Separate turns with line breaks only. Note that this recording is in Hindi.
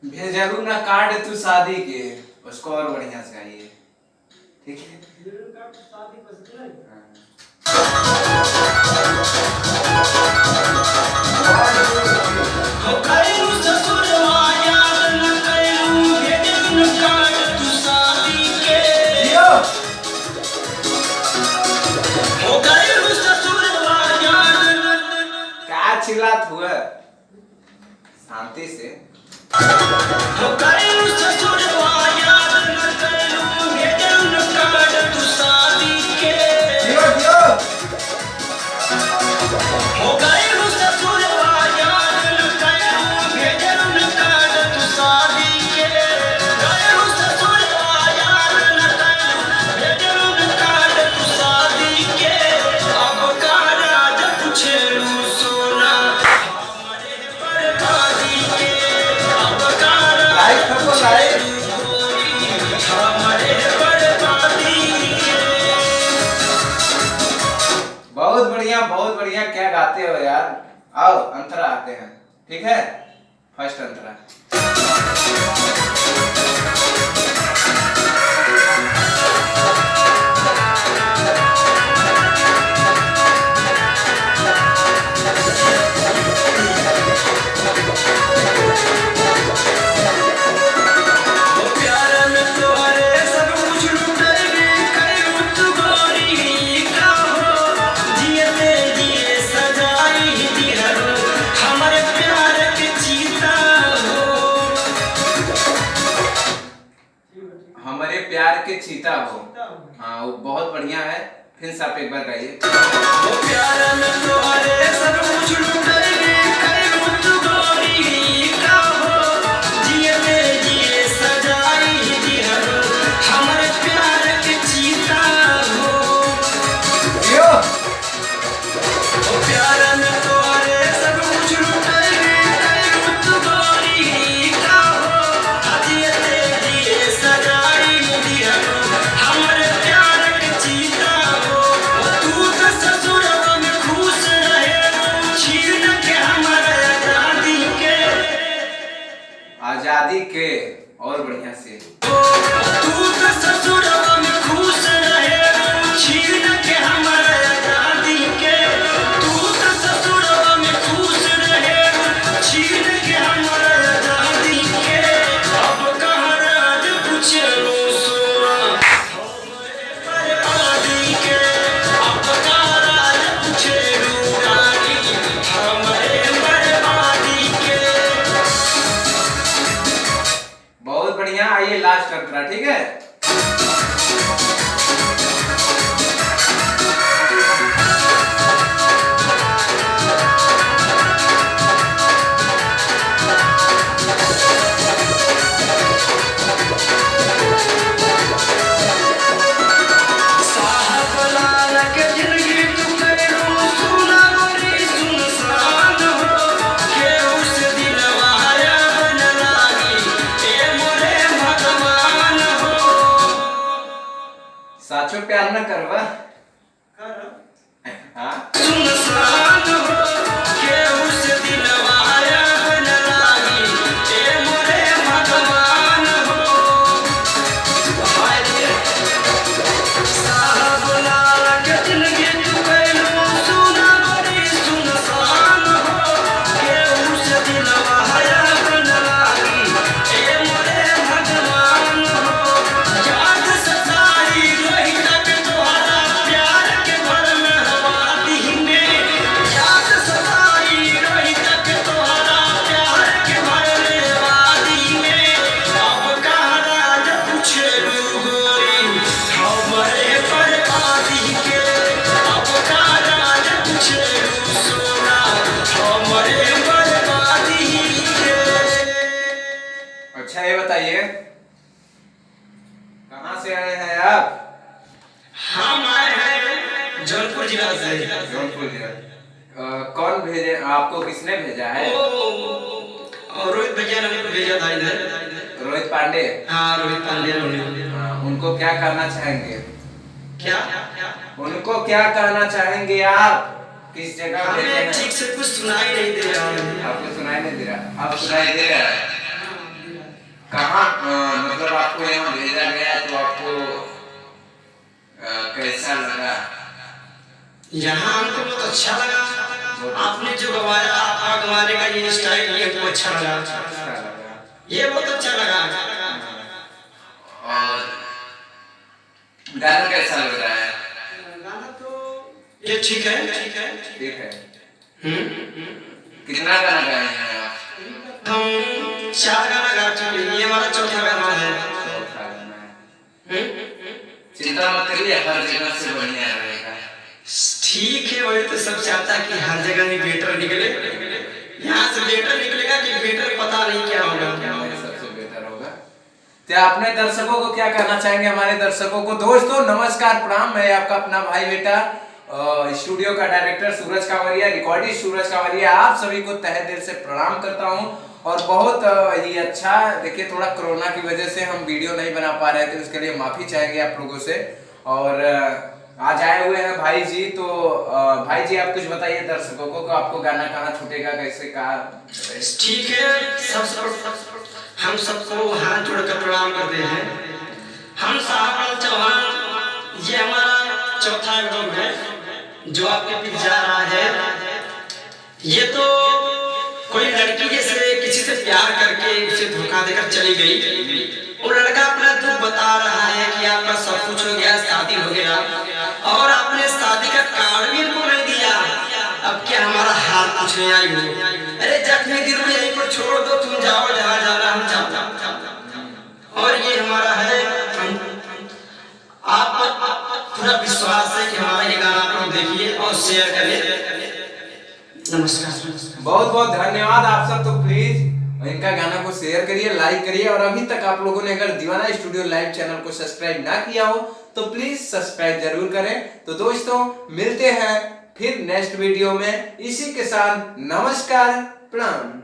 भेजलू ना कार्ड तू शादी के, उसको और बढ़िया से आइए, ठीक है। क्या चिल्लात हुआ, शांति से। बहुत बढ़िया, क्या गाते हो यार। आओ अंतरा आते हैं, ठीक है। फर्स्ट अंतरा। हमारे प्यार के चीता हो, हाँ वो बहुत बढ़िया है। फिर से आप एक बार गाइए। आजादी के और बढ़िया से। तू तो ससुरवा में खुश रहे, छीन के हमारा आजादी के। तू तो ससुरवा में खुश रहे, छीन के हमारा आजादी के। अब कहाँ राज पूछे लो सोना बर्बादी के। अब कहाँ राज पूछे लो रानी हमारे बर्बादी के। बहुत बढ़िया, आइए लास्ट अंतरा, ठीक है। साचो प्यार न करवा हाँ? अच्छा ये बताइए कहाँ से आए हैं आप?
हम आए हैं जौनपुर जिला से।
जौनपुर जिला। कौन भेजे आपको, किसने भेजा है?
रोहित भैया ने भेजा था इधर।
रोहित पांडे?
हाँ रोहित पांडे।
उनको क्या कहना चाहेंगे?
क्या
उनको क्या कहना चाहेंगे आप? किस जगह भेजे हैं?
ठीक से कुछ सुनाई नहीं दे रहा है।
आपको सुनाई नहीं दे रहा? आप सुनाई दे रहा है? कहाँ मतलब आपको यहाँ भेजा गया तो आपको कैसा लगा?
यहाँ हमको बहुत अच्छा लगा। आपने जो गवाया, आपका गवाने का ये स्टाइल ये हमको अच्छा लगा, ये बहुत अच्छा लगा।
और गाना कैसा लग रहा है?
गाना तो ये ठीक है, ठीक है,
ठीक है। कितना गाना गाए हैं आप?
हम 4 गाना गा चुके हैं, ये हमारा चौथा गाना है।
चौथा गाना है। चिंता मत करिए, हर जगह से बढ़िया रहेगा।
ठीक है, वही तो सब चाहता कि हर जगह में बेटर निकले। यहाँ से बेटर निकलेगा कि बेटर पता नहीं क्या होगा।
सबसे बेहतर होगा। तो अपने दर्शकों को क्या कहना चाहेंगे? हमारे दर्शकों को दोस्तों नमस्कार प्रणाम, मैं आपका अपना भाई बेटा स्टूडियो का डायरेक्टर सूरज कांवरिया, रिकॉर्डिस्ट सूरज कांवरिया आप सभी को तहे दिल से प्रणाम करता हूं। और बहुत ही अच्छा, देखिए थोड़ा कोरोना की वजह से हम वीडियो नहीं बना पा रहे थे, उसके लिए माफी चाहेंगे आप लोगों से। और आज आए हुए हैं भाई जी, तो भाई जी आप कुछ बताइए दर्शकों को आपको गाना कहाँ छूटेगा, कैसे कहा?
ठीक है, हम सबको हाथ जोड़कर प्रणाम करते हैं। हम साहब चौहान, ये हमारा चौथा एल्बम है जो आपके बीच जा रहा है। ये तो कोई लड़की जैसे किसी से प्यार करके उसे धोखा देकर चली गई, वो लड़का अपना दुख बता रहा है कि आपका सब कुछ हो गया, शादी हो गया और आपने शादी का कार्ड भी इनको नहीं दिया। अब क्या हमारा हाल पूछने आई हो? अरे जख्मी दिल को यहीं पर छोड़ दो, तुम जाओ जहाँ जाना, हम जाओ। और ये हमारा है, आप पूरा विश्वास है कि हमारा ये गाना आप लोग देखिए और शेयर करें। नमस्कार,
बहुत बहुत धन्यवाद आप सब। तो प्लीज इनका गाना को शेयर करिए, लाइक करिए। और अभी तक आप लोगों ने अगर दीवाना स्टूडियो लाइव चैनल को सब्सक्राइब ना किया हो तो प्लीज सब्सक्राइब जरूर करें। तो दोस्तों मिलते हैं फिर नेक्स्ट वीडियो में, इसी के साथ नमस्कार प्रणाम।